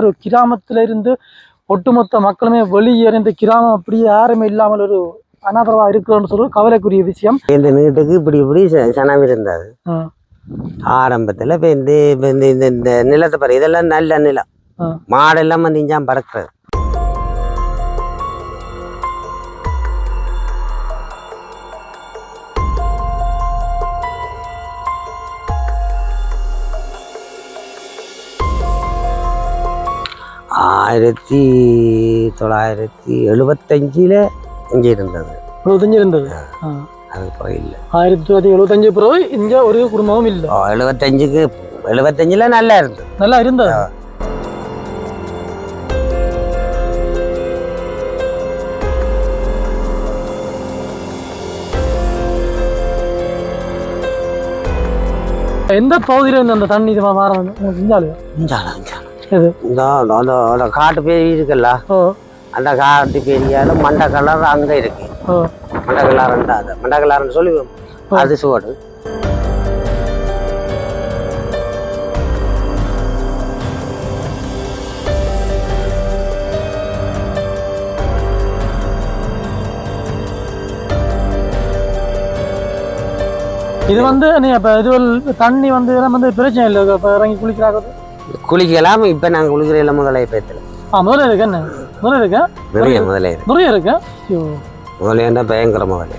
ஒரு கிராமத்துல இருந்து ஒட்டுமொத்த மக்களுமே வெளியேறி இந்த கிராமம் அப்படியே யாருமே இல்லாமல் ஒரு அனாதரவா இருக்குன்னு சொல்றது கவலைக்குரிய விஷயம். இந்த நீட்டுக்கு இப்படி சனம் இருந்தது ஆரம்பத்துல. இப்ப இந்த நிலத்தை பாரு, இதெல்லாம் நல்ல நிலம், மாடெல்லாம் வந்து இஞ்சாம் பறக்கிறது. ஆயிரத்தி 1975 இங்கே இருந்தது. 75 இருந்தது. அதுக்கப்புறம் இல்லை. 1975 பிறகு இங்க ஒரு குடும்பமும் இல்லை. 75ல நல்லா இருந்தது. நல்லா இருந்தது. எந்த பகுதியில இருந்து அந்த தண்ணி இந்த காட்டு பேரி இருக்குல்ல, அந்த காட்டு பேரியால மண்ட கலர் அங்க இருக்கு. மண்டகலாரன்னு சொல்லி அது சுவடு. இது வந்து இது தண்ணி வந்து பிரச்சனை இல்லை. இறங்கி குளிக்கலாம். இப்ப நாங்க குளிக்கிற முதலே பேத்துல முதல்ல இருக்கு. என்ன முதல்ல இருக்கா? நிறைய இருக்கு. முதல்ல என்ன பயங்கர முதல்ல.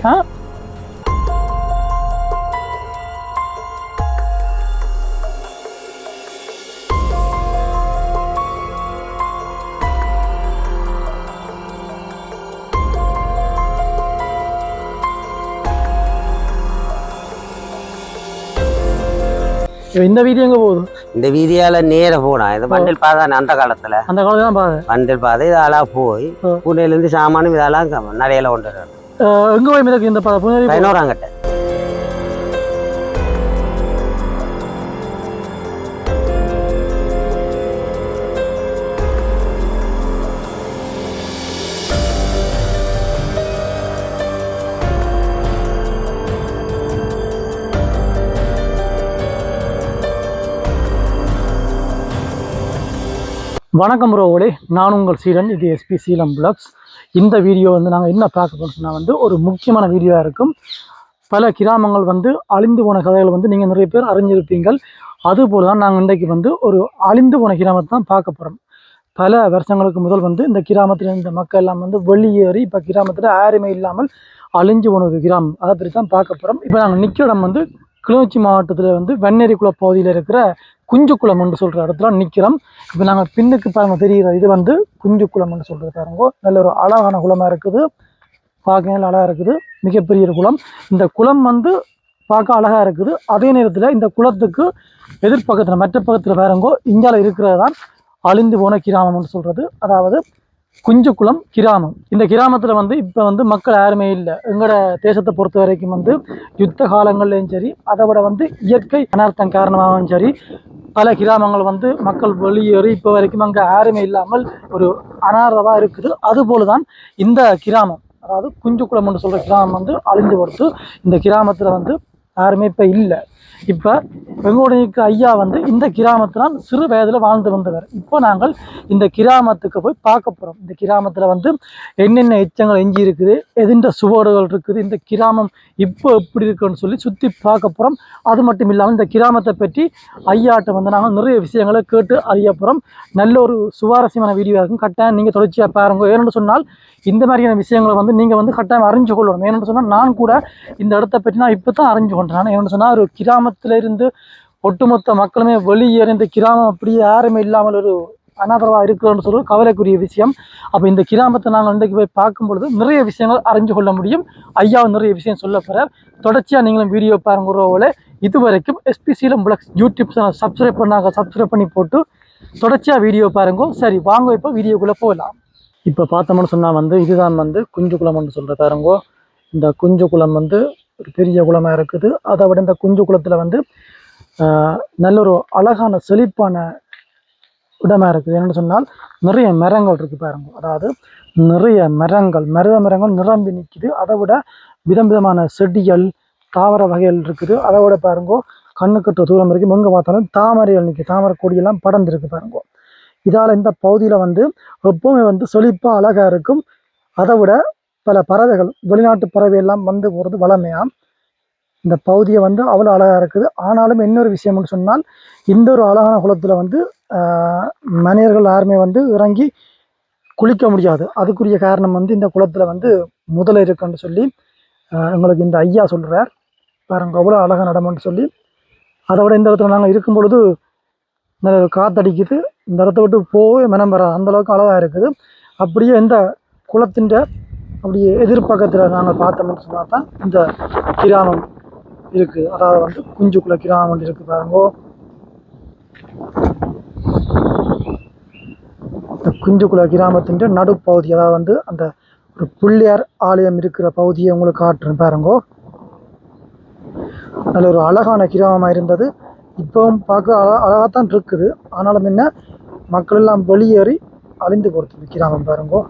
இந்த வீதி எங்க போகுது? இந்த வீதியால நேர போனா இது பண்டில் பாதை. அந்த காலத்துல பண்டில் பாதை இதெல்லாம் போய் புனேல இருந்து சாமானும் இதெல்லாம் நடையில கொண்டு எங்க போய் மிதக்கு இந்த 11ஆங்கட்ட. வணக்கம் ரோவலே, நான் உங்கள் சீடன். இது எஸ்பி சீலம் பிளாக்ஸ். இந்த வீடியோ வந்து நாங்கள் என்ன பார்க்க போகிறோம்னா ஒரு முக்கியமான வீடியோவாக இருக்கும். பல கிராமங்கள் அழிந்து போன கதைகள் நீங்கள் நிறைய பேர் அறிஞ்சிருப்பீங்கள். அதுபோல் தான் நாங்கள் இன்றைக்கு ஒரு அழிந்து போன கிராமத்தை தான் பார்க்க போகிறோம். பல வருஷங்களுக்கு முதல் இந்த கிராமத்தில் இந்த மக்கள் எல்லாம் வெளியேறி இப்போ கிராமத்தில் யாருமே இல்லாமல் அழிஞ்சு போன ஒரு கிராமம். அதை பற்றி தான் பார்க்க போகிறோம். இப்போ நாங்கள் நிற்கிற இடம் கிளிநொச்சி மாவட்டத்தில் வெண்ணேரிக்குள பகுதியில் இருக்கிற குஞ்சுக்குளம் என்று சொல்கிற இடத்துல நிற்கிறோம். இப்போ நாங்கள் பின்னுக்கு பாருங்க தெரிகிற இது குஞ்சுக்குளம் என்று சொல்கிறது பாருங்க. நல்ல ஒரு அழகான குளமாக இருக்குது. பார்க்க நல்ல அழகாக இருக்குது. மிகப்பெரிய ஒரு குளம். இந்த குளம் பார்க்க அழகாக இருக்குது. அதே நேரத்தில் இந்த குளத்துக்கு எதிர்பக்கத்தில் மற்ற பக்கத்தில் பாருங்கோ இந்தியாவில் இருக்கிறது தான் அழிந்து போன கிராமம் என்று சொல்கிறது. அதாவது குஞ்சுக்குளம் கிராமம். இந்த கிராமத்தில் இப்போ மக்கள் யாருமே இல்லை. எங்களோட தேசத்தை பொறுத்த வரைக்கும் யுத்த காலங்கள்லையும் சரி, அதை விட இயற்கை அனர்த்தம் காரணமாகவும் சரி, பல கிராமங்கள் மக்கள் வெளியேறி இப்போ வரைக்கும் அங்கே யாருமே இல்லாமல் ஒரு அனாதரவாக இருக்குது. அதுபோல தான் இந்த கிராமம், அதாவது குஞ்சுக்குளம் என்று சொல்கிற கிராமம் அழிந்து கொடுத்து இந்த கிராமத்தில் யாருமே இப்போ இல்லை. இப்போ வெங்கோடனுக்கு ஐயா இந்த கிராமத்தில் சிறு வயதில் வாழ்ந்து வந்தவர். இப்போ நாங்கள் இந்த கிராமத்துக்கு போய் பார்க்க போகிறோம். இந்த கிராமத்தில் என்னென்ன எச்சங்கள் எஞ்சி இருக்குது, எதின்ற சுவடுகள் இருக்குது, இந்த கிராமம் இப்போ எப்படி இருக்குன்னு சொல்லி சுற்றி பார்க்க போகிறோம். அது மட்டும் இல்லாமல் இந்த கிராமத்தை பற்றி ஐயாட்ட நாங்கள் நிறைய விஷயங்களை கேட்டு அறிய போகிறோம். நல்ல ஒரு சுவாரஸ்யமான வீடியோ இருக்கும். கட்டாயம் நீங்கள் தொடர்ச்சியாக பாருங்க. ஏன்னு சொன்னால் இந்த மாதிரியான விஷயங்களை நீங்கள் கட்டாயம் அறிஞ்சு கொள்ளணும். ஏன்னு சொன்னால் நான் கூட இந்த இடத்த பற்றி நான் இப்போ தான் அறிஞ்சு கொண்டேன். ஏன்னு சொன்னால் ஒரு கிராமத்தில் இருந்து ஒட்டுமொத்த மக்களுமே வெளியேறி இந்த கிராமம் அப்படியே யாருமே இல்லாமல் ஒரு அனாதரவாக இருக்குன்னு சொல்றது கவலைக்குரிய விஷயம். அப்போ இந்த கிராமத்தை நாங்கள் இன்றைக்கு போய் பார்க்கும் பொழுது நிறைய விஷயங்கள் அறிஞ்சு கொள்ள முடியும். ஐயாவும் நிறைய விஷயம் சொல்ல போகிறார். தொடர்ச்சியாக நீங்களும் வீடியோ பாருங்கிறவங்கள இது வரைக்கும் எஸ்பி சீலம் பிளாக்ஸ் யூடியூப் சேனல் சப்ஸ்கிரைப் பண்ணி போட்டு தொடர்ச்சியாக வீடியோ பாருங்க. சரி, வாங்க இப்போ வீடியோக்குள்ளே போகலாம். இப்போ பார்த்தோம்னு சொன்னால் இதுதான் குஞ்சுக்குளம்னு சொல்கிற பாருங்கோ. இந்த குஞ்சுக்குளம் ஒரு பெரிய குளமாக இருக்குது. அதை விட இந்த குஞ்சுக்குளத்தில் நல்ல ஒரு அழகான செழிப்பான இடமா இருக்குது. என்னென்னு சொன்னால் நிறைய மரங்கள் இருக்குது பாருங்க. அதாவது நிறைய மரங்கள் நிரம்பி நிற்குது. அதை விட விதமான செடிகள், தாவர வகைகள் இருக்குது. அதை விட பாருங்கோ கண்ணுக்கற்ற தூரம் வரைக்கும் எங்கே பார்த்தாலும் தாமரைகள் நிற்கும். தாமரை கொடியெல்லாம் படர்ந்துருக்கு பாருங்கோ. இதால் இந்த பகுதியில் வந்து எப்பவுமே வந்து செழிப்பாக அழகாக இருக்கும். அதை விட பல பறவைகள் வெளிநாட்டு பறவை எல்லாம் வந்து போகிறது வளமையாக. இந்த பகுதியை வந்து அவ்வளோ அழகாக இருக்குது. ஆனாலும் இன்னொரு விஷயம்னு சொன்னால் இந்த ஒரு அழகான குளத்தில் வந்து மனிதர்கள் யாருமே வந்து இறங்கி குளிக்க முடியாது. அதுக்குரிய காரணம் வந்து இந்த குளத்தில் வந்து முதலை இருக்குன்னு சொல்லி எங்களுக்கு இந்த ஐயா சொல்கிறார். பாருங்க அவ்வளோ அழகாக நடமுன்னு சொல்லி. அதை விட இந்த இடத்துல நாங்கள் இருக்கும் பொழுது நல்ல காற்றடிக்குது. இந்த இடத்த விட்டு போவே மனம் வராது, அந்தளவுக்கு அழகாக இருக்குது. அப்படியே இந்த குளத்தின் அப்படியே எதிர்பக்கத்தில் நாங்கள் பார்த்தோம்னு சொன்னால் தான் இந்த கிராமம் இருக்குது. அதாவது வந்து குஞ்சுக்குள்ள கிராமம் இருக்குது பாருங்கோ. இந்த குஞ்சுக்குள்ள கிராமத்தின் நடுப்பகுதி, அதாவது வந்து அந்த ஒரு பிள்ளையார் ஆலயம் இருக்கிற பகுதியை உங்களுக்கு காட்டுறேன் பாருங்கோ. நல்ல ஒரு அழகான கிராமமாக இருந்தது. இப்பவும் பார்க்க அழகாகத்தான் இருக்குது. ஆனாலும் என்ன மக்கள் எல்லாம் வெளியேறி அழிந்து போகிறது கிராமம் பாருங்கோ.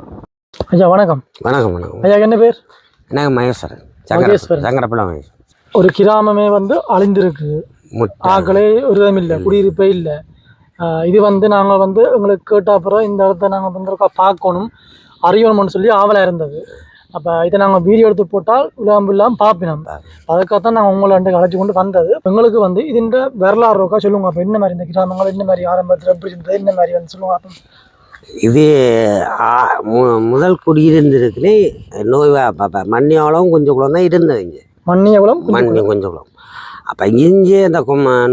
ஐயா வணக்கம். வணக்கம் வணக்கம். ஐயா என்ன பேர்? எனக்கு மகேஸ்வரன். சங்கரப்பள்ள மகேஸ்வரன். ஒரு கிராமமே வந்து அழிந்திருக்குது. ஆக்களே ஒரு விதம் இல்லை, குடியிருப்பே இல்லை. இது வந்து நாங்கள் வந்து எங்களுக்கு கேட்ட அப்புறம் இந்த இடத்த நாங்கள் வந்து பார்க்கணும் அறியணும்னு சொல்லி ஆவலாக இருந்தது. அப்போ இதை நாங்கள் வீடியோ எடுத்து போட்டால் இல்லாமல் பார்ப்பினோம். அதுக்காகத்தான் நாங்கள் உங்களை அழைச்சி கொண்டு வந்தது. எங்களுக்கு வந்து இதுன்ற வரலாறு இருக்கா சொல்லுங்க. அப்போ என்ன மாதிரி இந்த கிராமங்கள் என்ன மாதிரி ஆரம்பத்தில் எப்படி இருந்தது, என்ன மாதிரி வந்து சொல்லுங்க. அப்போ இது முதல் குடியிருந்திருக்குன்னு நோய் மண்ணியாவளம் கொஞ்சம் குளம் தான் இருந்தது. இங்கே மண்ணியவளம் மண்ணி கொஞ்சம் குளம். அப்போ இங்கே அந்த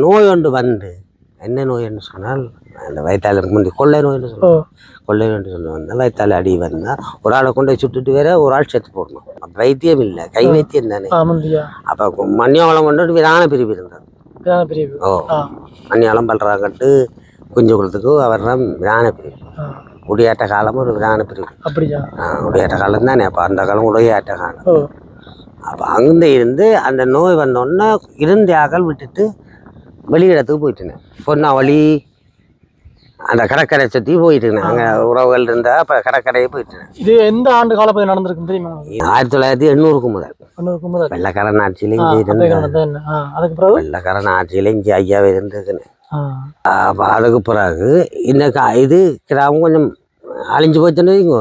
நோய் ஒன்று வந்து என்ன நோய்ன்னு சொன்னால் அந்த வயிற்றால முந்தி கொள்ளை நோய்னு சொல்லுவோம். கொள்ளை நோய்னு சொல்லுவாங்க. வயிற்றால அடி வந்தால் ஒரு ஆளை கொண்டு போய் சுட்டுட்டு வேற ஒரு ஆள் செத்து போடணும். அப்போ வைத்தியம் இல்லை, கை வைத்தியம் தானே. அப்போ மண்ணியாவளம் கொண்டு விரான பிரிவு இருந்தது. ஓ மண்ணியாவளம் பல்றாங்கட்டு குஞ்சு குளத்துக்கு அவர் தான் விரான பிரிவு. உடையாட்ட காலம் ஒரு விரான பிரிவு. அப்படியா? உடையாட்ட காலம் தானே. அப்போ அந்த காலம் உடையாட்ட காலம். அப்போ அங்கே இருந்து அந்த நோய் வந்தோடனே இருந்த ஆக்கள் விட்டுட்டு வெளியிடத்துக்கு போயிட்டுனேன். பொன்னாவளி அந்த கடற்கரை சுற்றி போயிட்டுனேன். அங்கே உறவுகள் இருந்தால் அப்போ கடற்கரையே போயிட்டுனேன். இது எந்த ஆண்டு காலப்பகுதி நடந்திருக்கு தெரியுமா? 1980க்கு முதல் வெள்ளக்காரன் ஆட்சியில இங்கே இருந்தேன். வெள்ளக்காரன் ஆட்சியில இங்கே ஐயாவே இருந்ததுன்னு. அப்போ அதுக்கு பிறகு இந்த இது கிராமம் கொஞ்சம் அழிஞ்சு போச்சுன்னு வைங்க.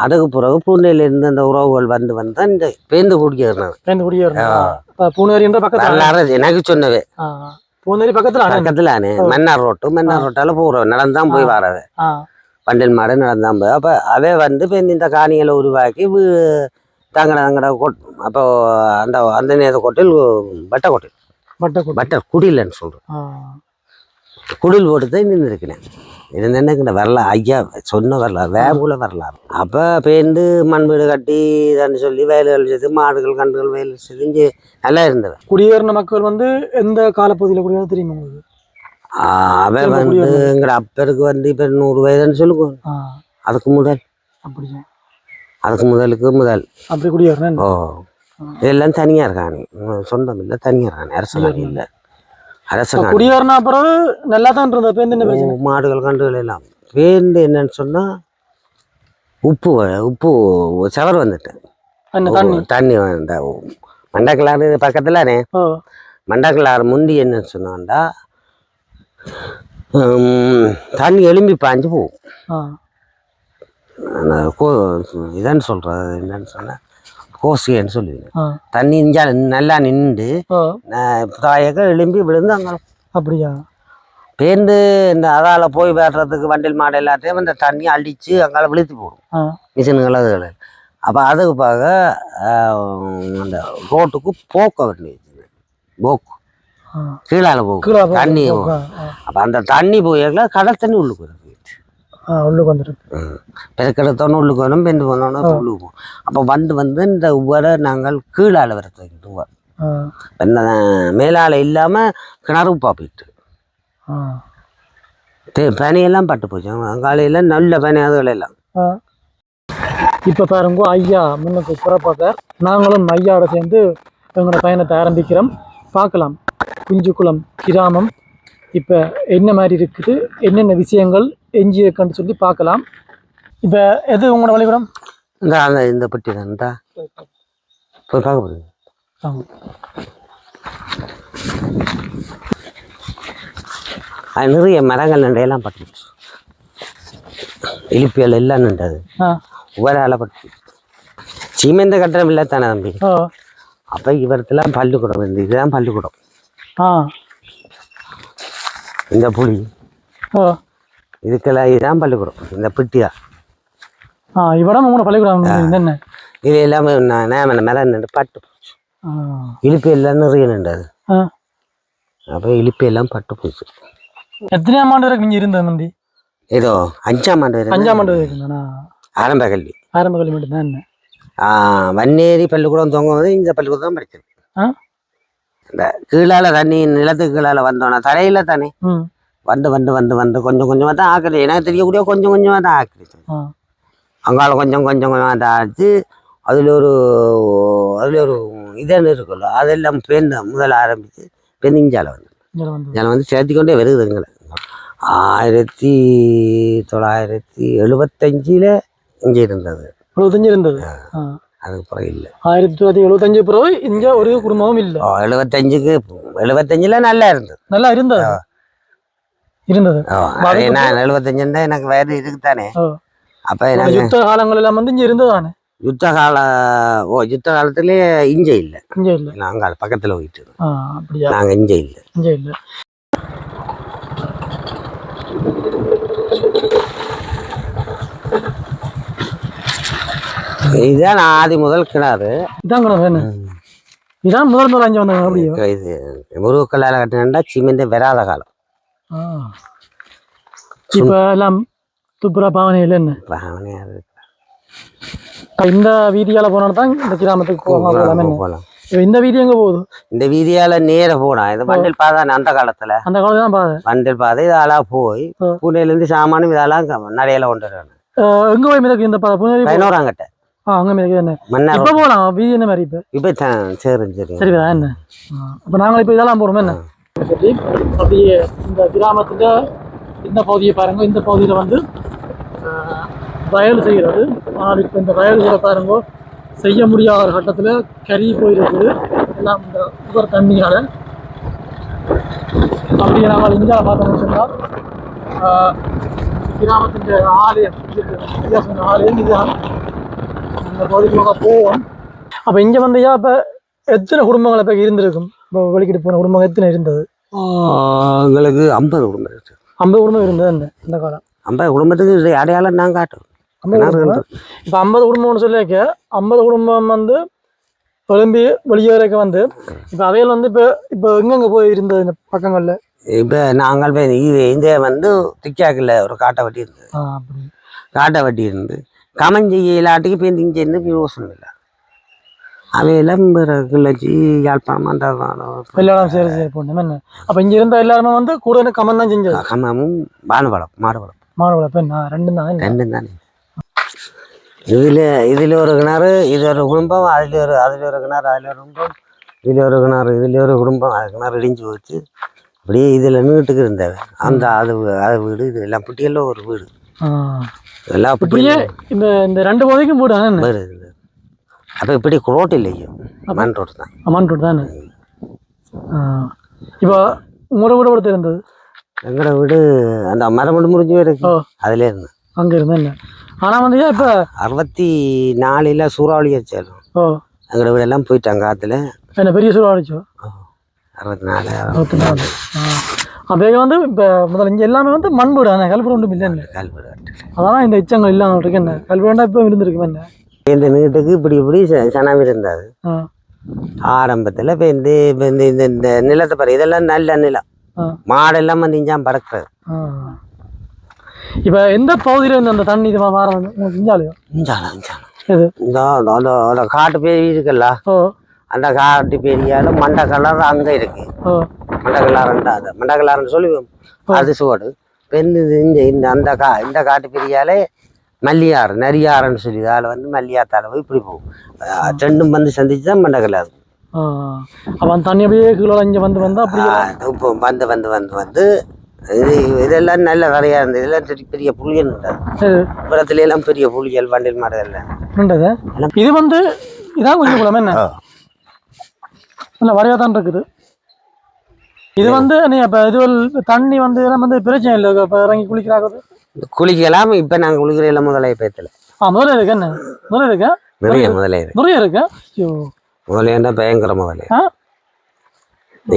அதுக்கு பிறகு பூனேரியிலிருந்து அந்த உறவுகள் வந்து வந்தா இந்த பேருந்து குடிக்கிறாங்க. எனக்கு சொன்னவே பூனேரி பக்கத்துல மன்னார் ரோட்டால போறோம். நடந்தான் போய் வரவே பண்டில் மாடு நடந்தான் போய். அப்ப அவே வந்து இந்த காணிகளை உருவாக்கி தங்கட அப்போ அந்த அந்த நேர கோட்டையில் பட்டை குடியிலன்னு சொல்றேன். குடில் போட்டு தான் நின்றுருக்கிறேன். இருந்தேன்னு வரலாறு ஐயா சொன்ன வரலாறு வேகூல வரலாறு. அப்போ பேருந்து மண் வீடு கட்டி இதான்னு சொல்லி வயல்கள் செய்து மாடுகள் கண்டுகள் வயல் செய்து இங்கே நல்லா இருந்தவன். குடியேறின மக்கள் வந்து எந்த காலப்பகுதியில் குடியேற தெரியுமா உங்களுக்கு? அவன் வந்து எங்கட அப்பருக்கு வந்து இப்போ 100 வயதுன்னு சொல்லுவோம். அதுக்கு முதல் அப்படியா? அதுக்கு முதல் அப்படி குடியேறேன். ஓ இதெல்லாம் தனியாக இருக்கானே, சொந்தம் இல்லை, தனியாக இருக்கானே, அரசாங்கம் இல்லை. குடியேறின அப்புறம் நல்லா தான் இருந்தது. பேருந்து மாடுகள் கண்டுகள் எல்லாம் பேருந்து என்னன்னு சொன்னா உப்பு சவர் வந்துட்டேன். தண்ணி இந்த மண்டக்கலாறு பக்கத்துலனே. மண்டக்கலாறு முந்தி என்னன்னு சொன்னாண்டா தண்ணி எலும்பி பாஞ்சு போகும். இதான்னு சொல்றது என்னன்னு சொன்னா கோசின்னு சொல்லுவேன். தண்ணி இஞ்சா நல்லா நின்று தாயக்க எலும்பி விழுந்து அங்கே. அப்படியா? பேருந்து இந்த அதால போய் வேடுறதுக்கு வண்டில் மாடு எல்லாத்தையும் அந்த தண்ணி அடிச்சு அங்கால விழுத்து போடும் மிஷின்கள் அதுகள். அப்போ அதுக்கு பார்க்க அந்த ரோட்டுக்கு போக்க வேண்டியது போக்கு கீழால போகும் தண்ணி. அப்போ அந்த தண்ணி போய் கடல் தண்ணி உள்ளுக்கு வரும். உள்ளுக்கு வந்துருக்கு பெருக்கெடுத்தோன்னு உள்ளுக்கு வரும், பெண்டு போனோன்னா உள்ளுக்கு போகும். அப்போ வந்து இந்த உவரை நாங்கள் கீழால வரது உவர் மேலால இல்லாமல் கிணறு உப்பா போயிட்டு பனையெல்லாம் பட்டு போச்சு. காலையில் நல்ல பனை அதுகள் எல்லாம். இப்போ பாருங்க ஐயா முன்னுக்கு புறப்பாக்க நாங்களும் ஐயாவோட சேர்ந்து எங்களோட பயணத்தை ஆரம்பிக்கிறோம். பார்க்கலாம் குஞ்சுக்குளம் கிராமம் இப்போ என்ன மாதிரி இருக்குது, என்னென்ன விஷயங்கள் எஞ்சி இருக்குன்னு சொல்லி பார்க்கலாம். இப்போ எது உங்களோட வழிபடம்? இந்த பட்டி தான் போய் பார்க்க போறீங்க. நிறைய மரங்கள் நண்டையெல்லாம் பட்டுச்சு. இலிப்பியல் எல்லாம் நின்றது உவரால பட்டு சீமெந்த கட்டணம் இல்லை தானே தம்பி. அப்போ இவரத்தெல்லாம் பள்ளிக்கூடம் இருந்து இதுதான் பள்ளிக்கூடம். இந்த புளி இதுக்கெல்லாம் இதுதான் பள்ளிக்கூடம். இந்த பிட்டியா இவடம் உங்களோட பள்ளிக்கூடம் என்ன இது எல்லாமே நேமன மேலே நின்று பட்டு போச்சு. இலிப்பி எல்லாம் நிறைய நின்றது. அப்போ இலிப்பி எல்லாம் பட்டு போச்சு. எத்தனையாம் ஆண்டு வரைக்கும் நீங்கள் இருந்த நந்தி? ஏதோ 5ஆம் ஆண்டு வரை. 5ஆம் ஆண்டு வரைக்கும் ஆரம்ப கல்வி. ஆரம்ப கல்வி மட்டும்தான். என்ன வன்னேரி பள்ளிக்கூடம் தொங்குவது இந்த பள்ளிக்கூடம் தான் படிச்சது. இந்த கீழால தண்ணி நிலத்துக்கு கீழால வந்தோன்னா தரையில தானே வந்து வந்து வந்து வந்து கொஞ்சம் கொஞ்சமாக தான் ஆக்குது. எனக்கு தெரியக்கூடிய கொஞ்சம் கொஞ்சமாக தான் ஆக்குது. அங்கால கொஞ்சம் கொஞ்சம் கொஞ்சமாக தான் ஆச்சு. அதில் ஒரு இதன்னு இருக்குல்ல அதெல்லாம் பேருந்து முதல்ல ஆரம்பித்து பெருஞ்சாலை வந்து இதில் வந்து சேர்த்திக்கொண்டே வருகுதுங்களை. 1975 இங்கே இருந்தது. 75 இருந்தது. அதுக்கு பிறகு இல்லை. 1975 பிறகு இங்கே ஒரு குடும்பமும் இல்லை. 75ல நல்லா இருந்தது. நல்லா இருந்தது இருந்தது. நான் 75 தான் எனக்கு வயது இருக்குதானே. அப்போ யுத்த காலங்கள் எல்லாம் வந்து இங்கே இருந்ததானே. யுத்த காலத்திலே இங்கே இல்லை. இங்கே இல்லை. நாங்கள் பக்கத்தில் போயிட்டு அப்படியா. நாங்கள் இங்கே இல்லை. இங்கே இல்லை. இதுதான் ஆதி முதல் கிணறு. இதான் கிணறு என்ன? இதான் முதல் 5 வந்தாங்க. அப்படியே இது முருகக்கல்லால் கட்டினா சிமெண்ட் வராத காலம். இப்போ எல்லாம் துப்புரா பாவனையில் என்ன பாவனையாக இருக்கு. இந்த வீதியால் போனால் தான் இந்த கிராமத்துக்கு போகலாம். இந்த வீதி எங்கே போகுது? இந்த வீதியால் நேர போனா இது வண்டில் பாதை. அந்த காலத்தில் தான் பாதை வண்டில் பாதை. இதெல்லாம் போய் பூனையிலேருந்து சாமானும் இதெல்லாம் நடையில கொண்டு வராங்க. எங்கே போய் மிதக்கு இந்த பாதை? 11ஆங்கட்ட அங்கே மிதக்கு என்ன இப்போ போகலாம். வீதி என்ன மாதிரி இப்போ சரி சரி சரிதா என்ன. அப்போ நாங்கள் இப்போ இதெல்லாம் போகிறோம் என்ன. அப்படியே இந்த கிராமத்தில் இந்த பகுதியை பாருங்க. இந்த பகுதியில் வந்து வயல் செய்கிறது. ஆனால் இப்போ இந்த வயல்களை பாருங்க செய்ய முடியாத ஒரு கட்டத்தில் கறி போயிருக்குது எல்லாம் இந்த உபர் தண்ணியால். அப்படியே நாங்கள் இந்தியா பார்த்தோம்னு சொன்னால் கிராமத்தின் ஆலயம் ஆலயம் இதுதான். இந்த பகுதிக்குள்ள போவோம். அப்போ இங்கே வந்தையா இப்போ எத்தனை குடும்பங்கள் இப்போ இருந்திருக்கும்? இப்போ வெளிக்கிட்டு போன குடும்பம் எத்தனை இருந்தது? எங்களுக்கு 50 குடும்பம் இருக்கு. 50 குடும்பம் இருந்தது இந்த காலம். 50 குடும்பத்துக்கு அடையாளம் நான் காட்டுறோம். இப்போ 50 குடும்பம்னு சொல்லியிருக்க 50 குடும்பம் வந்து எழும்பி வெளியே வரைக்கும் வந்து இப்போ அவையில் வந்து இப்போ எங்கெங்கே போய் இருந்தது இந்த பக்கங்களில்? இப்போ நாங்கள் போய் இந்த வந்து திக்காக்கில் ஒரு காட்டை வட்டி இருந்தது. காட்டை வட்டி இருந்து கமஞ்சி இல்லாட்டுக்கு இப்போ இங்கே இருந்து யோசனை இல்லை. அவையெல்லாம் கிளச்சி யாழ்ப்பாணம் அந்த எல்லாம் சரி சரி போனோம் என்ன. அப்போ இங்கே இருந்த எல்லாருமே வந்து கூட கமன் தான் செஞ்சது. கமமும் மாடுவளம் மாடுவளம் ரெண்டும் தானே. இதில் ஒரு கிணறு, இது ஒரு குடும்பம், அதில் ஒரு கிணறு, அதில் ஒரு குடும்பம், இதில் ஒரு கிணறு, இதில் ஒரு குடும்பம். அது கிணறு இடிஞ்சு போச்சு. அப்படியே இதில் நீட்டுக்கு இருந்தது. அந்த அது வீடு இது எல்லாம் புட்டியெல்லாம் ஒரு வீடு எல்லாம் அப்படியே இந்த 2 பகுதிக்கும் வீடு வீடு. அப்போ இப்படி ரோட்டு இல்லையோ மண் ரோடு தான். மண் ரோடு தானே. இப்போ உங்களோட வீடு கொடுத்து இருந்தது? எங்களோட வீடு அந்த மரம் முடிஞ்சு இருக்கு. அதிலே இருந்தேன். அங்கே இருந்தேன் என்ன. ஆனால் வந்து இப்போ 64 சூறாவளி அடிச்சாலும் எங்களோட வீடெல்லாம் போயிட்டாங்க. காற்றுல என்ன பெரிய சூறாவளி அடிச்சோ? 64 அப்போ வந்து இப்போ முதல்ல இங்கே எல்லாமே வந்து மண் வீடு தானே. கல்வீடு ஒன்றும் இல்லை. கல்வீடு அதான் இந்த எச்சங்கள் இல்லாமல் இருக்கு என்ன. கல்வீடுனா இப்போ இருந்திருக்கு என்ன. இந்த நீட்டுக்கு இப்படி சனம் இருந்தது ஆரம்பத்தில். இப்போ இந்த நிலத்தை பாரு. இதெல்லாம் நல்ல நிலம். மாடெல்லாம் வந்து இஞ்சாம் பறக்கிறது. இப்போ எந்த பகுதியில் இருந்து அந்த தண்ணி இது மாறது? இஞ்சாலையோ? இந்த காட்டு பேரி இருக்குல்ல, அந்த காட்டு பேரியால மண்டை கலர் அங்கே இருக்கு. மண்டை கலர்ன்னு சொல்லி அது சுவடு. இந்த இந்த காட்டு பெரியாலே மல்லியாறு நரியாறுன்னு சொல்லி அதில் வந்து மல்லியாத்தால போய் இப்படி போகும். ரெண்டும் வந்து சந்திச்சு தான் மண்டகலாது. அப்போ அந்த தண்ணி அப்படியே கீழே இங்கே வந்து அப்படி இப்போ வந்து இதெல்லாம் நல்ல கரையாக இருந்தது. இதெல்லாம் பெரிய புளியல் இருந்தது. புறத்துல எல்லாம் பெரிய புளியல் வண்டில் மாடு எல்லாம். இது வந்து இதான் கொஞ்சம் குளம் என்ன இல்லை வரையா தான் இருக்குது. இது வந்து நீ இப்போ இது தண்ணி வந்து இதெல்லாம் வந்து பிரச்சனை இல்லை. இப்போ இறங்கி குளிக்கிறாங்க குளிக்கலாம். இப்போ நாங்கள் குளிக்கிறதில்ல, முதலைய பேத்துல முதல்ல இருக்கு என்ன முதல்ல இருக்கா நிறைய முதலைய இருக்கு. நிறைய இருக்கா? முதலையண்டா பயங்கர முதலைய.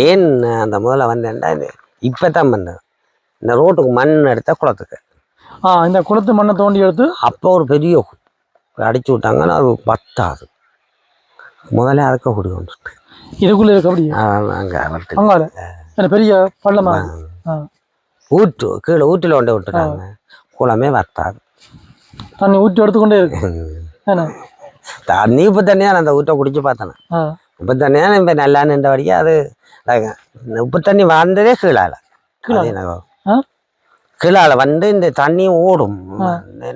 ஏன் அந்த முதல்ல வந்தேன்டா இப்போ தான் வந்தேன். இந்த ரோட்டுக்கு மண் எடுத்தா குளத்துக்கு இந்த குளத்து மண்ணை தோண்டி எடுத்து அப்போ ஒரு பெரிய அடிச்சு விட்டாங்கன்னா அது பத்தாது. முதல்ல அதுக்க குடிக்கொண்டு இதுக்குள்ள இருக்க அப்படி அங்கே பெரிய பள்ளமா ஊற்று கீழே ஊற்றில் கொண்டு விட்டுட்டாங்க. குளமே வத்தாது. தண்ணி ஊற்றி எடுத்துக்கொண்டே இருக்கு. தண்ணி இப்போ தண்ணியாக அந்த ஊற்றை குடிச்சு பார்த்தேன். உப்பு தண்ணியாக இப்போ நல்லா நின்றபடியா அது உப்பு தண்ணி வந்ததே கீழால கீழால வந்து இந்த தண்ணி ஓடும்.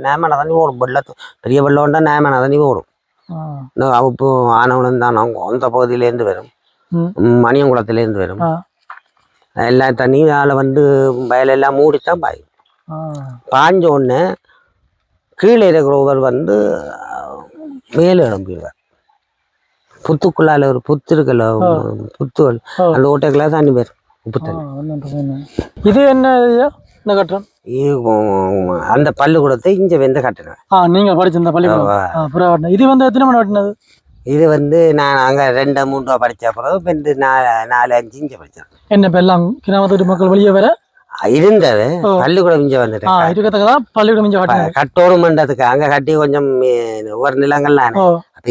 நேமான தண்ணி ஓடும். வெள்ளத்து பெரிய வெள்ளம் உண்டா நேமான தண்ணி ஓடும். உப்பு ஆனவனும் தான் அந்த பகுதியிலேருந்து வரும். மணியங்குளத்துலேருந்து வரும். எல்லா தண்ணியும் அதில் வந்து வயலெல்லாம் மூடித்தான் பாயும். பாஞ்ச உடனே கீழே இருக்கிறவர் வந்து மேலே எழும்பிடுவார். புத்துக்குள்ளால ஒரு புத்து இருக்கல, புத்துகள் அந்த ஓட்டைக்குள்ள தண்ணி பேர் உப்பு தண்ணி. இது என்ன கட்டுறோம்? அந்த பள்ளிக்கூடத்தை இங்க வந்து கட்டினேன். நீங்க படிச்ச இந்த பள்ளிக்கூடம் இது வந்து எத்தனை மணி கட்டினது? இது வந்து நான் அங்க 2-3 படிச்ச பிறகு 4-5 இங்க படிச்சேன். என்ன இப்ப எல்லாம் கிராமத்து மக்கள் வெளியே வர இருந்தது. பள்ளிக்கூடம் இங்க வந்துட்டேன். பள்ளிக்கூடம் கட்டோடு மண்டத்துக்கு அங்க கட்டி கொஞ்சம் ஒவ்வொரு நிலங்கள்லாம்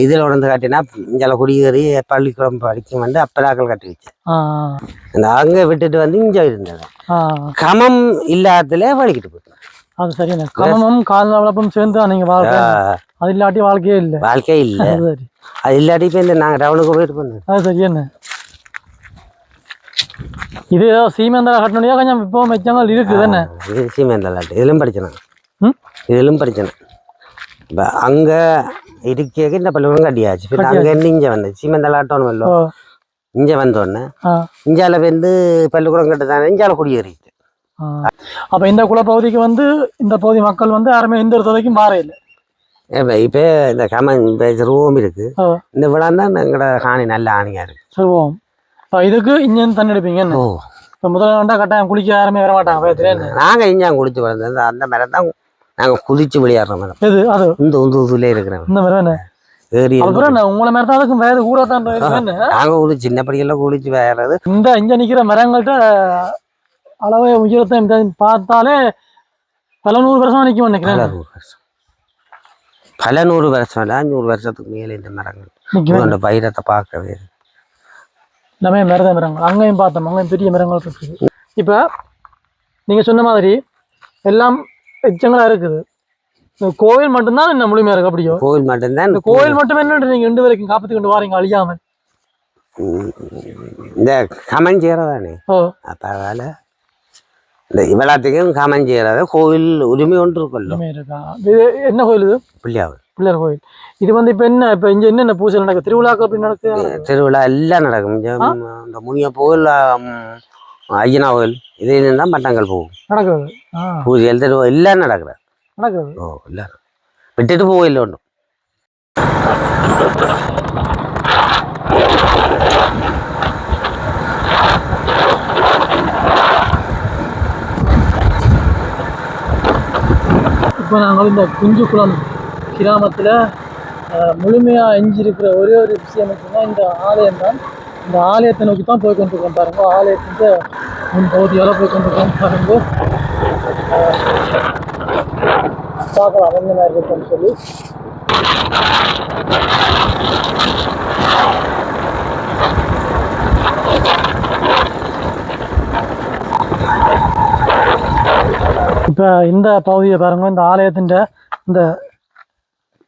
இதுல உணர்ந்து கட்டினா இங்கே குடியேறி பள்ளிக்கூடம் படிக்கும் வந்து அப்பதாக்கள் கட்டி வச்சேன். அங்க விட்டுட்டு வந்து இங்க இருந்தது. கமம் இல்லாததுல வலிக்கிட்டு போயிட்டேன். அது சரியான கமமும் கால் வளர்ப்பும் சேர்ந்து நீங்க அது இல்லாட்டி வாழ்க்கையே இல்லை. வாழ்க்கையே இல்லை. அது இல்லாட்டி இப்ப இந்த நாங்க டவுனுக்கு போயிட்டு பண்ணோம். அது சரியான இது சீமேந்தலா கட்டணியா கொஞ்சம் இப்போ மெச்சங்கள் இருக்குது என்ன? இது சீமேந்தலாட்டு இதிலும் படிச்சேன். இதிலும் படிச்சேன். இப்போ அங்க இருக்க இந்த பள்ளிக்கூடம் கட்டியாச்சு. இப்போ அங்க இருந்து இங்க வந்தேன். சீமேந்தலாட்டோன்னு வரல இங்க வந்தோடனே இஞ்சால வந்து பள்ளிக்கூடம் கட்டுதானே இஞ்சால குடியேறிட்டு. அப்ப இந்த குளப்பகுதிக்கு வந்து இந்த பகுதி மக்கள் வந்து யாருமே எந்த ஒரு தொலைக்கும் மாற இல்லை. இப்போ இந்த கமன் ரூம் இருக்கு. இந்த விழா தான் எங்களோட காணி நல்ல ஆணியா இருக்கு. சொல்லுவோம். இதுக்கு இஞ்சி தண்ணி எடுப்பீங்க. இப்போ முதல்ல கட்டாயம் குளிக்க யாருமே வர மாட்டாங்க. நாங்க இஞ்சாங்க குளிச்சு வளர்ந்தது. அந்த மரம் தான் நாங்க குதிச்சு விளையாடுற மரம். இது அது இந்த உந்துல இருக்கிறேன். இந்த மரம் ஏறி உங்களை மாதிரி தான் அதுக்கும் வேறு கூட தான் நாங்க ஒரு சின்ன படிக்கெல்லாம் குளிச்சு வேறது. இந்த இங்க நிக்கிற மரங்கள்ட்ட அளவை உயரத்தை பார்த்தாலே பல 100 வருஷம் நிற்கும் நினைக்கிறேன். பல 100 வருஷம் இல்லை, 100 வருஷத்துக்கு மேலே இந்த மரங்கள் அந்த பயிரத்தை பார்க்கவே எல்லாமே மரத மரங்கள். அங்கேயும் பார்த்தோம், அங்கேயும் பெரிய மரங்கள் இருக்குது. இப்போ நீங்கள் சொன்ன மாதிரி எல்லாம் எச்சங்களாக இருக்குது. இந்த கோவில் மட்டும்தான் என்ன முழுமையாக இருக்கு? அப்படியோ கோவில் மட்டும்தான். இந்த கோவில் மட்டுமே என்ன நீங்கள் 2 வரைக்கும் காப்பாற்றி கொண்டு வாரீங்க அழியாமல்? இந்த கமன் செய்யறதானே. அப்போ அதனால இந்த இவ்வளோத்துக்கும் கமன் செய்யறத கோவில் உரிமை ஒன்று இருக்குல்ல. இருக்கா? இது என்ன கோயில்? இது பிள்ளையார் கோயில். இது வந்து இப்போ என்ன இப்போ இங்கே என்னென்ன பூஜை நடக்குது? திருவிழாக்கு அப்படி நடக்குது? திருவிழா எல்லாம் நடக்கும். இந்த முனிய கோவில், ஐயனா கோவில், இது தான் பட்டங்கள் போகும் நடக்குது. பூஜை எல்லாம் நடக்குது. நடக்குது. இல்லை விட்டுட்டு போகல ஒன்றும். இப்போ நாங்கள் இந்த குஞ்சுக்குளம் கிராமத்தில் முழுமையாக எஞ்சிருக்கிற ஒரே ஒரு விஷயம் இருக்குன்னா இந்த ஆலயம் தான். இந்த ஆலயத்தை நோக்கி தான் போய் கொண்டிருக்கோம் பாருங்க. ஆலயத்துக்கு முன் பகுதியால் போய் கொண்டிருக்கோம் பாருங்க. பார்க்கலாம் என்ன மாதிரி இருக்குன்னு சொல்லி. இப்போ இந்த பகுதியை பாருங்க, இந்த ஆலயத்தின் இந்த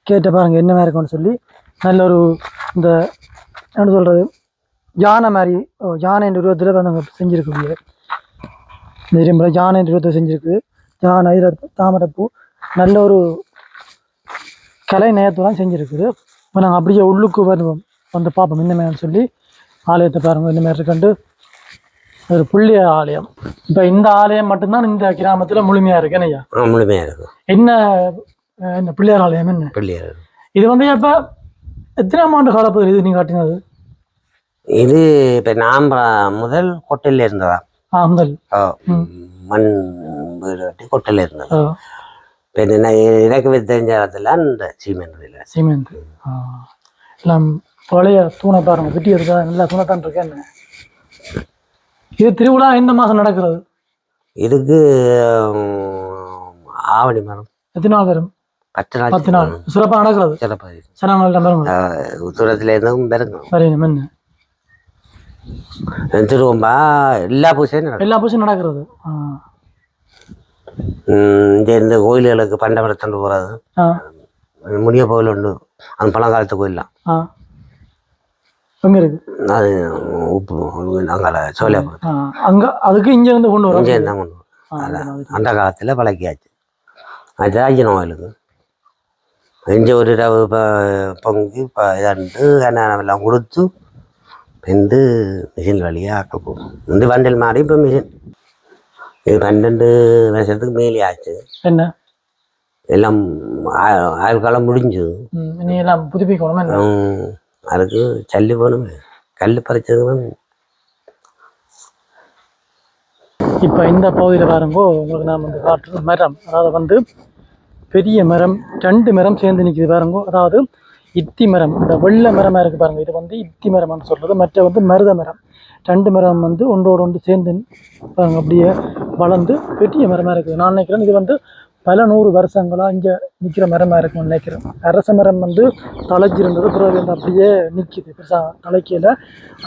கேட்ட பாருங்க என்ன மாதிரி இருக்கும்னு சொல்லி. நல்ல ஒரு இந்த என்ன சொல்றது யானை மாதிரி, யானை உருவத்தில் வந்து செஞ்சிருக்கக்கூடிய இந்த இரும்புல யானை உருவத்தை செஞ்சிருக்கு. யானை தாமரைப்பூ நல்ல ஒரு கலை நேயத்துலாம் செஞ்சுருக்குது. இப்போ நாங்கள் அப்படியே உள்ளுக்கு வந்து பார்ப்போம் என்ன மாதிரின்னு சொல்லி. ஆலயத்தை பாருங்கள் என்ன மாதிரி இருக்குன்ட்டு. ஒரு புள்ளிய ஆலயம். இப்போ இந்த ஆலயம் மட்டும்தான் இந்த கிராமத்தில் முழுமையாக இருக்கு. என்னையா முழுமையாக இருக்கும்? என்ன பிள்ளையார் ஆலயம்? என்ன பிள்ளையார் இது வந்து இப்போ எத்தனாம் ஆண்டு காலப்பகுதி இது நீங்கள் காட்டினது? இது இப்போ நாம் முதல் கொட்டையில் இருந்ததா? முதல் மண் வீடு கட்டி கொட்டையில் இருந்தது. இப்போ என்ன எனக்கு தெரிஞ்ச இடத்துல இந்த சீமெண்ட் எல்லாம் பழைய தூணை பாருங்க, வெட்டி இருக்கா, நல்லா தூணை தான் இருக்கேன். இது திருவிழா எந்த மாதம் நடக்கிறது? இதுக்கு ஆவணி மாதம். எத்தனை நாள் வரும்? 10 நாள் சிறப்பாக நடக்கிறது. சிறப்பாக சனங்கள்ட்ட பாருங்க, தூரத்துல இருந்தும் பாருங்க வரீங்க என்ன திருவம்பா எல்லா பூசையும் நடக்கிறது. இந்த கோயில்களுக்கு பண்டமரத்தண்டு போகிறது, முனிய கோயில் உண்டு, அது பழங்காலத்து கோயில்லாம் எங்க இருக்கு அது உப்பு அங்கே சோழியாபுரம் அங்க, அதுக்கு இங்க இருந்து கொண்டு வரும். இங்கே இருந்தால் கொண்டு வரும். அந்த காலத்தில் பழக்கியாச்சு. அது ஐயன் கோயிலுக்கு இங்கே ஒரு இரவு பொங்கி இதாண்டு எல்லாம் கொடுத்து பெண்டு மிஷின் வழியாக ஆக்க போகும். இந்த வண்டில் மாறி இப்போ மிஷின் இது 12 வருஷத்துக்கு மேலே ஆச்சு. என்ன எல்லாம் ஆயுள் காலம் முடிஞ்சு நீ எல்லாம் புதுப்பிக்கணும். அதுக்கு சல்லி போகணும், கல் பறிச்சது. இப்போ இந்த பகுதியில் பாருங்கோ, உங்களுக்கு நான் வந்து காட்டுறது மரம், அதாவது வந்து பெரிய மரம் 2 மரம் சேர்ந்து நிற்கிது பாருங்கோ. அதாவது இத்தி மரம், இந்த வெள்ளை மரமாக இருக்குது பாருங்கள், இது வந்து இத்தி மரம்னு சொல்கிறது. மற்ற வந்து மருத மரம். 2 மரம் வந்து ஒன்றோடு ஒன்று சேர்ந்து பாருங்கள், அப்படியே வளர்ந்து பெரிய மரமாக இருக்குது. நான் நினைக்கிறேன் இது வந்து பல 100 வருஷங்களாக இங்கே நிற்கிற மரமாக இருக்கும்னு நினைக்கிறேன். அரச மரம் வந்து தலைச்சிருந்தது, பிறகு வந்து அப்படியே நிற்கிது பெருசாக தலைக்கையில்.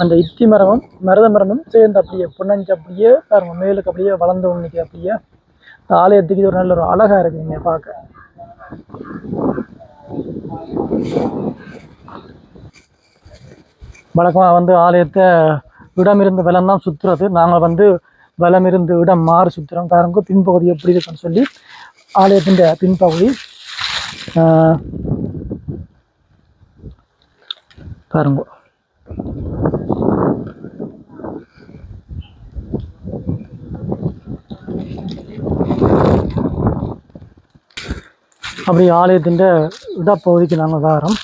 அந்த இத்தி மரமும் மருத மரமும் சேர்ந்து அப்படியே புண்ணஞ்சு அப்படியே பாருங்கள் மேலுக்கு அப்படியே வளர்ந்து ஒன்று நிற்கிது. அப்படியே இந்த ஆலயத்துக்கு இது ஒரு நல்ல ஒரு அழகாக இருக்குங்க பார்க்க. வழக்கமாக வந்து ஆலயத்தை இடமிருந்து வலம் தான் சுற்றுறது. நாங்கள் வந்து வலமிருந்து இடம் மாறி சுற்றுறோம். பாருங்க பின்பகுதி எப்படி இருக்குன்னு சொல்லி, ஆலயத்தின் பின்பகுதி பாருங்க. அப்படி ஆலயத்தின் இடப்பகுதிக்கு நாங்கள் வாரோம்.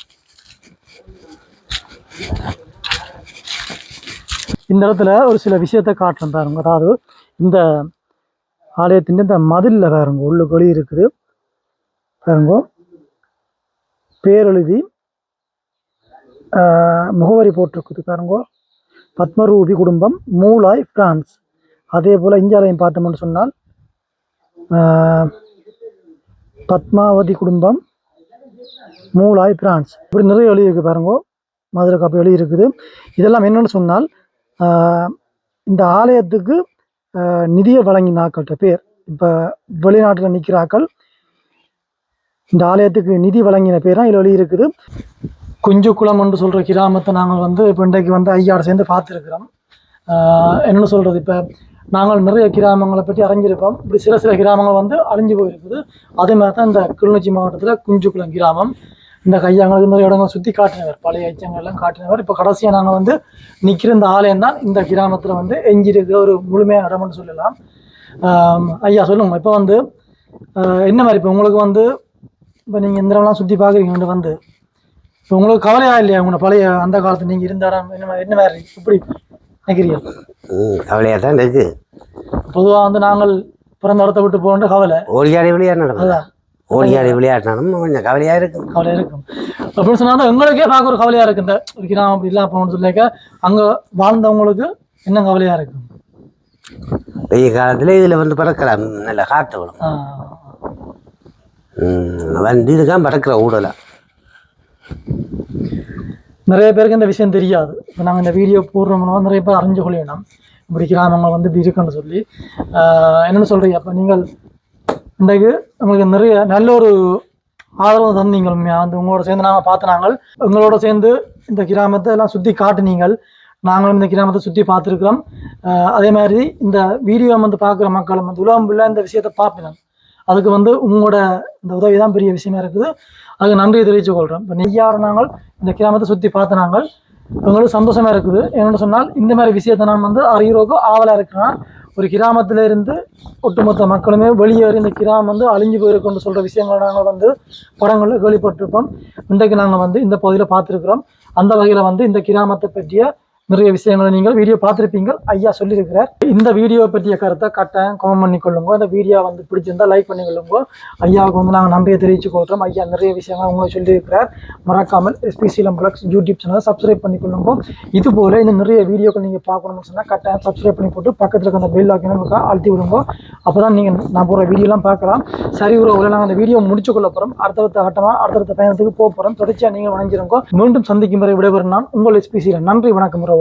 இந்த இடத்துல ஒரு சில விஷயத்தை காட்டுறோம் பாருங்க. அதாவது இந்த ஆலயத்தின் இந்த மதிலில் பாருங்க உள்ளுக்கு வெளி இருக்குது பாருங்க, பேரெழுதி முகவரி போட்டிருக்குது பாருங்க. பத்மரூபி குடும்பம், மூலாய், பிரான்ஸ். அதே போல் இந்தியாலையும் பார்த்தோம்னு சொன்னால் பத்மாவதி குடும்பம், மூலாய், பிரான்ஸ். இப்படி நிறைய எழுதி இருக்குது பாருங்க. மதுரை காப்பி எழுதி இருக்குது. இதெல்லாம் என்னென்னு சொன்னால் இந்த ஆலயத்துக்கு நிதியை வழங்கின ஆக்கள்கிட்ட பேர். இப்போ வெளிநாட்டில் நிற்கிற ஆக்கள் இந்த ஆலயத்துக்கு நிதி வழங்கின பேர் தான் இதில் எழுதி இருக்குது. குஞ்சுக்குளம் என்று சொல்கிற கிராமத்தை நாங்கள் வந்து இப்போ இன்றைக்கு வந்து ஐயாவோட சேர்ந்து பார்த்துருக்குறோம். என்னென்னு சொல்கிறது, இப்போ நாங்கள் நிறைய கிராமங்களை பற்றி அறிஞ்சிருப்போம். இப்படி சில கிராமங்கள் வந்து அழிஞ்சு போயிருக்குது. அதே மாதிரி தான் இந்த கிளிநொச்சி மாவட்டத்தில் குஞ்சுக்குளம் கிராமம். இந்த கையாங்களுக்கு நிறைய இடங்களை சுற்றி காட்டினவர், பழைய எச்சங்கள்லாம் காட்டினவர். இப்போ கடைசியாக நாங்கள் வந்து நிற்கிற இந்த ஆலயம் தான் இந்த கிராமத்தில் வந்து எஞ்சி இருக்கிற ஒரு முழுமையான இடம்னு சொல்லலாம். ஐயா சொல்லுங்க, இப்போ வந்து என்ன மாதிரி இப்போ உங்களுக்கு வந்து இப்போ நீங்கள் இந்த இடம்லாம் சுற்றி பார்க்குறீங்க வந்து இப்போ உங்களுக்கு கவலையா இல்லையா? உங்களை பழைய அந்த காலத்தில் நீங்கள் இருந்த இடம் என்ன மாதிரி இப்படி நினைக்கிறீங்க? கவலையாக தான் இருக்குது. பொதுவாக வந்து நாங்கள் பிறந்த இடத்த விட்டு போகிற கவலை, ஓடியாடி விளையாடினாலும் கொஞ்சம் கவலையாக இருக்கும். அப்படின்னு சொன்னாலும் எங்களுக்கே பார்க்க ஒரு கவலையாக இருக்கு. இந்த ஒரு கிராமம் அப்படி இல்லை அப்போன்னு சொல்லிக்க அங்கே வாழ்ந்தவங்களுக்கு என்ன கவலையாக இருக்கும்? வெய்ய காலத்தில் இதில் வந்து பறக்கலாம், நல்ல காற்று விடும். வந்து இதுதான் பறக்கிற ஊடலாம். நிறைய பேருக்கு இந்த விஷயம் தெரியாது. இப்போ நாங்கள் இந்த வீடியோ போடுறோம்னா நிறைய பேர் அறிஞ்சு கொள்ளணும் இப்படி கிராமங்கள் வந்து இப்படி இருக்குன்னு சொல்லி. என்னென்னு சொல்கிறீங்க, அப்போ நீங்கள் இன்றைக்கு உங்களுக்கு நிறைய நல்ல ஒரு ஆதரவு தந்தீங்க. வந்து உங்களோட சேர்ந்து நாங்கள் பார்த்து நாங்கள் உங்களோட சேர்ந்து இந்த கிராமத்தை எல்லாம் சுற்றி காட்டுனீங்கள். நாங்களும் இந்த கிராமத்தை சுற்றி பார்த்துருக்குறோம். அதே மாதிரி இந்த வீடியோ வந்து பார்க்குற மக்களும் வந்து உலகம் ஃபுல்லாக இந்த விஷயத்தை பார்ப்பினோம். அதுக்கு வந்து உங்களோட இந்த உதவி தான் பெரிய விஷயமா இருக்குது. அதுக்கு நன்றியை தெரிவித்து கொள்கிறோம். இப்போ நெய்யாறு நாங்கள் இந்த கிராமத்தை சுற்றி பார்த்து நாங்கள் எங்களுக்கு சந்தோஷமாக இருக்குது. என்னென்னு சொன்னால் இந்த மாதிரி விஷயத்தை நான் வந்து அறிகிறோக்கு ஆவலாக இருக்கிறேன். ஒரு கிராமத்தில் இருந்து ஒட்டுமொத்த மக்களுமே வெளியேறி இந்த கிராமம் வந்து அழிஞ்சு போயிருக்குன்னு சொல்கிற விஷயங்களை நாங்கள் வந்து படங்களில் கேள்விப்பட்டிருப்போம். இன்றைக்கு நாங்கள் வந்து இந்த பகுதியில் பார்த்துருக்குறோம். அந்த வகையில் வந்து இந்த கிராமத்தை பற்றிய நிறைய விஷயங்களை நீங்கள் வீடியோ பார்த்துருப்பீங்க. ஐயா சொல்லியிருக்கிறார். இந்த வீடியோ பற்றிய கருத்தை கட்டாயம் கமெண்ட் பண்ணிக்கொள்ளுங்க. இந்த வீடியோ வந்து பிடிச்சிருந்தா லைக் பண்ணிக்கொள்ளுங்க. ஐயாவுக்கு வந்து நாங்கள் நன்றியை தெரிவித்து கொள்கிறோம். ஐயா நிறைய விஷயங்கள் உங்களை சொல்லியிருக்கிறார். மறக்காமல் எஸ்பி சீலம் பிளாக்ஸ் யூடியூப் சேனலை சப்ஸ்கிரைப் பண்ணிக்கொள்ளுங்க. இது போல இந்த நிறைய வீடியோக்கள் நீங்கள் பார்க்கணும்னு சொன்னால் கட்டாயம் சப்ஸ்கிரைப் பண்ணி போட்டு பக்கத்தில் இருக்க அந்த பெல் ஐக்கானை அழுத்தி விடுங்க. அப்போ தான் நீங்கள் நான் போகிற வீடியோலாம் பார்க்கலாம். சரி உறவுகளை நாங்கள் அந்த வீடியோ முடிச்சு கொள்ள போகிறோம். அடுத்தடுத்த பயணத்துக்கு போக போகிறோம். தொடர்ச்சியாக நீங்கள் வணங்கிருங்க. மீண்டும் சந்திக்கும் வரை விடைபெறும் நான் உங்கள் எஸ்பி சீலம். நன்றி, வணக்கம் உறவுகளே.